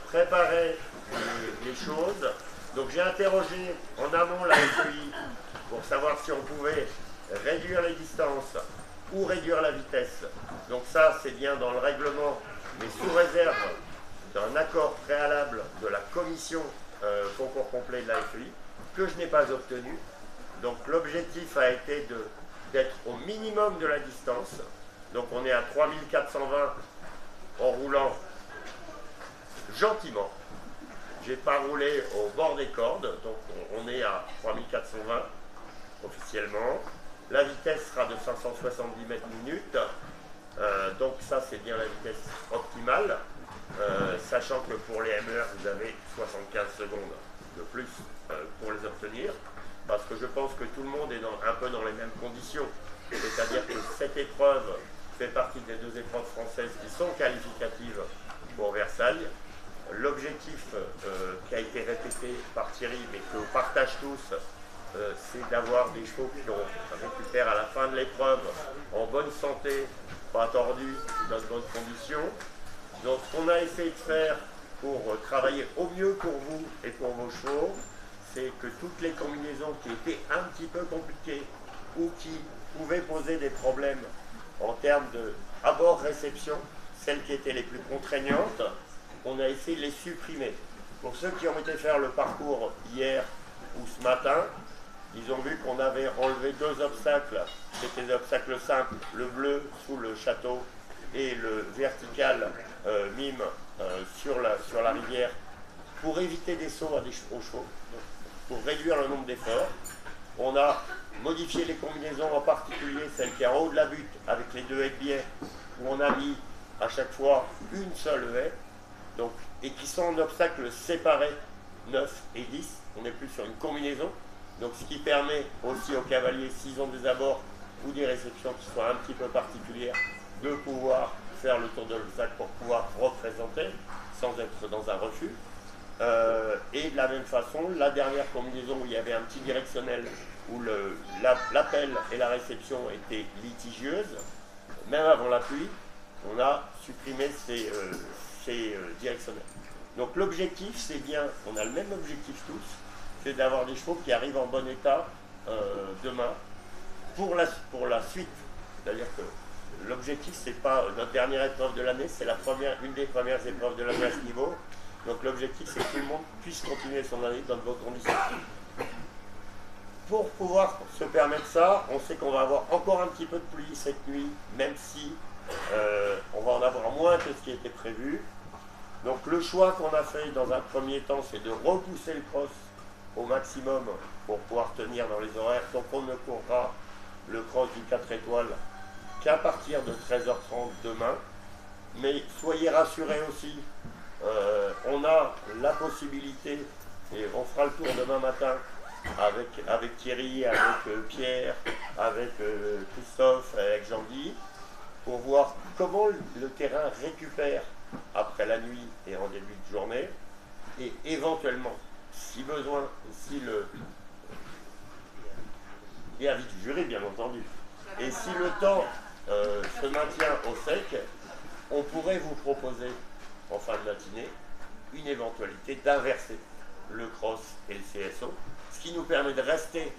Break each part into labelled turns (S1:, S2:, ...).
S1: préparer les choses. Donc j'ai interrogé en amont la FEI pour savoir si on pouvait réduire les distances ou réduire la vitesse. Donc ça, c'est bien dans le règlement, mais sous réserve d'un accord préalable de la commission concours complet de la FEI, que je n'ai pas obtenu. Donc l'objectif a été d'être au minimum de la distance. Donc on est à 3420 en roulant gentiment. J'ai pas roulé au bord des cordes, donc on est à 3420 officiellement. La vitesse sera de 570 mètres minutes, donc ça c'est bien la vitesse optimale, sachant que pour les MER vous avez 75 secondes de plus pour les obtenir, parce que je pense que tout le monde est un peu dans les mêmes conditions, c'est-à-dire que cette épreuve fait partie des deux épreuves françaises qui sont qualificatives pour Versailles. L'objectif qui a été répété par Thierry, mais que l'on partage tous, c'est d'avoir des chevaux qui récupèrent à la fin de l'épreuve en bonne santé, pas tordus, dans de bonnes conditions. Donc ce qu'on a essayé de faire pour travailler au mieux pour vous et pour vos chevaux, c'est que toutes les combinaisons qui étaient un petit peu compliquées ou qui pouvaient poser des problèmes en termes de abord-réception, celles qui étaient les plus contraignantes, on a essayé de les supprimer. Pour ceux qui ont été faire le parcours hier ou ce matin, ils ont vu qu'on avait enlevé deux obstacles. C'était des obstacles simples, le bleu sous le château et le vertical mime sur la rivière, pour éviter des sauts aux chevaux, pour réduire le nombre d'efforts. On a modifié les combinaisons, en particulier celle qui est en haut de la butte avec les deux haies de biais, où on a mis à chaque fois une seule haie, donc, et qui sont en obstacles séparés 9 et 10. On n'est plus sur une combinaison, donc ce qui permet aussi aux cavaliers, s'ils ont des abords ou des réceptions qui soient un petit peu particulières, de pouvoir faire le tour de l'obstacle pour pouvoir représenter sans être dans un refus. Et de la même façon, la dernière combinaison où il y avait un petit directionnel, où l'appel et la réception étaient litigieuses, même avant la pluie, on a supprimé ces directionnels. Donc l'objectif, c'est bien, on a le même objectif tous, c'est d'avoir des chevaux qui arrivent en bon état demain pour la suite. C'est-à-dire que l'objectif, c'est pas notre dernière épreuve de l'année, c'est une des premières épreuves de l'année à ce niveau. Donc l'objectif, c'est que tout le monde puisse continuer son année dans de bonnes conditions. Pour pouvoir se permettre ça, on sait qu'on va avoir encore un petit peu de pluie cette nuit, même si on va en avoir moins que ce qui était prévu. Donc le choix qu'on a fait dans un premier temps, c'est de repousser le cross au maximum pour pouvoir tenir dans les horaires. Donc on ne courra le cross du 4 étoiles qu'à partir de 13h30 demain. Mais soyez rassurés aussi, on a la possibilité, et on fera le tour demain matin avec Thierry, avec Pierre, avec Christophe, avec Jean-Guy, pour voir comment le terrain récupère après la nuit et en début de journée, et éventuellement, si besoin, si et avis du jury bien entendu, et si le temps se maintient au sec, on pourrait vous proposer en fin de matinée une éventualité d'inverser le cross et le CSO, ce qui nous permet de rester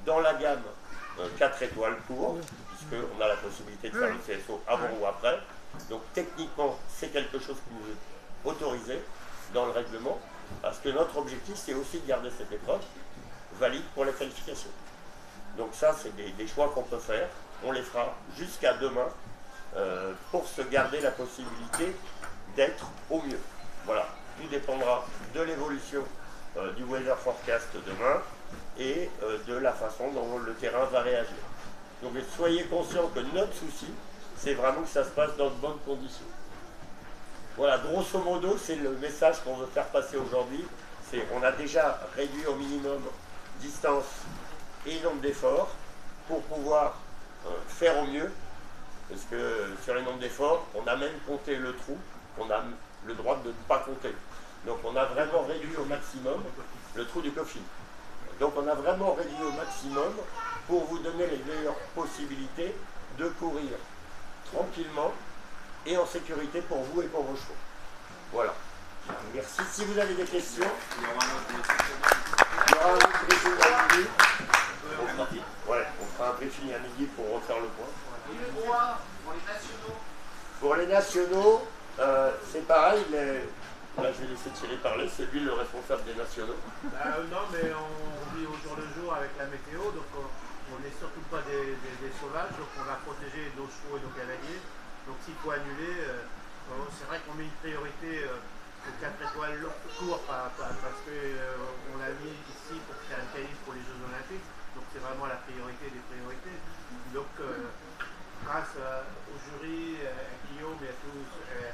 S1: dans la gamme 4 étoiles pour, puisqu'on a la possibilité de faire le CSO avant ou après. Donc techniquement, c'est quelque chose qui nous est autorisé dans le règlement, parce que notre objectif, c'est aussi de garder cette épreuve valide pour les qualifications. Donc ça, c'est des choix qu'on peut faire. On les fera jusqu'à demain pour se garder la possibilité d'être au mieux. Voilà, tout dépendra de l'évolution du weather forecast demain et de la façon dont le terrain va réagir. Donc soyez conscients que notre souci, c'est vraiment que ça se passe dans de bonnes conditions. Voilà, grosso modo, c'est le message qu'on veut faire passer aujourd'hui. C'est on a déjà réduit au minimum distance et nombre d'efforts pour pouvoir faire au mieux. Parce que sur les nombres d'efforts, on a même compté le trou, on a le droit de ne pas compter. Donc on a vraiment réduit au maximum le trou du coffin. Donc on a vraiment réduit au maximum pour vous donner les meilleures possibilités de courir tranquillement et en sécurité pour vous et pour vos chevaux. Voilà. Merci. Si vous avez des questions, il y aura un autre briefing à midi. Ouais, on fera un briefing à midi pour refaire le point.
S2: Pour les nationaux.
S1: Pour les nationaux, c'est pareil. Là, je vais laisser Thierry parler. C'est lui le responsable des nationaux.
S3: Non, mais on vit au jour le jour avec la météo, donc on n'est surtout pas des sauvages, donc on va protéger nos chevaux et nos cavaliers. Donc s'il faut annuler, c'est vrai qu'on met une priorité aux 4 étoiles court, parce qu'on l'a mis ici pour faire une qualif pour les Jeux Olympiques, donc c'est vraiment la priorité des priorités. Donc grâce au jury, à Guillaume et à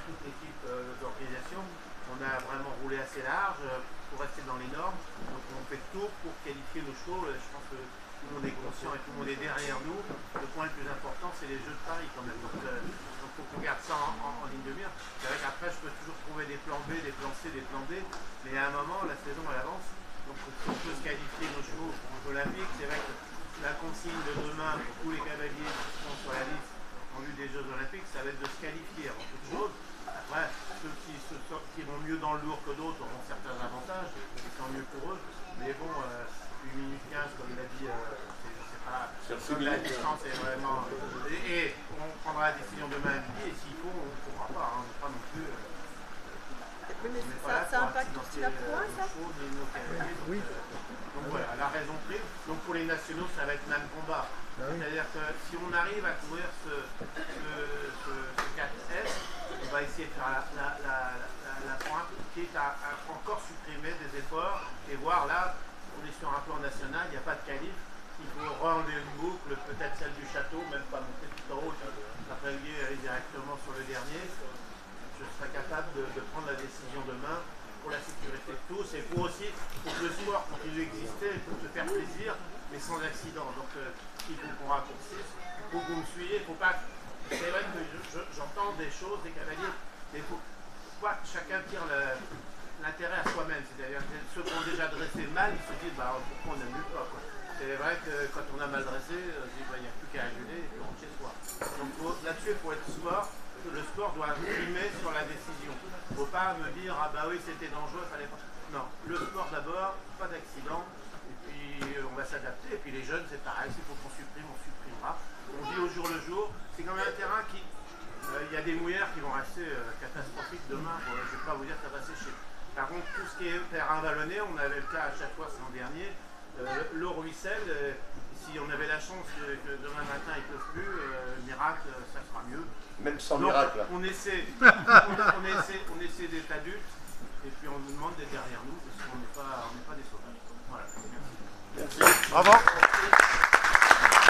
S3: toute l'équipe d'organisation, on a vraiment roulé assez large pour rester dans les normes. Donc on fait tout pour qualifier nos chevaux. Je pense que tout le monde est conscient et tout le monde est derrière nous. Le point le plus important, c'est les Jeux de Paris quand même. Donc il faut qu'on garde ça en ligne de mire. C'est vrai qu'après, je peux toujours trouver des plans B, des plans C, des plans D. Mais à un moment, la saison, elle avance. Donc si on peut se qualifier nos chevaux olympiques, c'est vrai que la consigne de demain pour tous les cavaliers qui sont sur la liste en vue des Jeux Olympiques, ça va être de se qualifier en toute chose. Après, ceux qui vont mieux dans le lourd que d'autres auront certains avantages, c'est tant mieux pour eux. Mais bon, 8 minutes 15, comme il a dit, c'est pas... La distance est vraiment... Et on prendra la décision demain à midi, et s'il faut, on ne pourra pas. On n'est pas non plus...
S4: mais ça impacte aussi la pointe, ça?
S3: Oui. Donc voilà, la raison prise. Donc pour les nationaux, ça va être même combat. C'est-à-dire que si on arrive à courir ce 4S, on va essayer de faire la pointe, quitte à encore supprimer des efforts et voir là, on est sur un plan national, il n'y a pas de qualif, il faut re-enlever une boucle, peut-être celle du château, même pas monter tout en haut, ça peut aller directement sur le dernier. Je serai capable de prendre la décision demain pour la sécurité de tous et pour aussi pour que le sport continue d'exister, pour se faire plaisir, mais sans accident. Donc il faut qu'on raccourcisse, il faut que vous me suiviez, il faut pas... C'est vrai que j'entends des choses, des cavaliers, mais il faut pas chacun tire l'intérêt à soi-même. C'est-à-dire que ceux qui ont déjà dressé mal, ils se disent bah, pourquoi on n'annule pas quoi. C'est vrai que quand on a mal dressé, on se dit bah, il n'y a plus qu'à annuler et puis on rentre chez soi. Donc là-dessus, il faut être sport. Le sport doit primer sur la décision. Il ne faut pas me dire ah bah oui c'était dangereux, fallait pas. Non, le sport d'abord, pas d'accident, et puis on va s'adapter. Et puis les jeunes, c'est pareil, s'il faut qu'on supprime, on supprimera. On vit au jour le jour. C'est quand même un terrain qui. Il y a des mouillères qui vont rester catastrophiques demain. Bon, je ne vais pas vous dire que ça va sécher. Par contre, tout ce qui est terrain vallonné, on avait le cas à chaque fois l'an dernier. L'eau ruisselle. Si on avait la chance que demain matin il ne pleuve plus, miracle, ça sera mieux.
S1: Même sans
S3: donc,
S1: miracle.
S3: On essaie d'être adultes et puis on nous demande d'être derrière nous parce qu'on n'est pas des sauvages. Voilà. Merci.
S1: Merci.
S5: Bravo.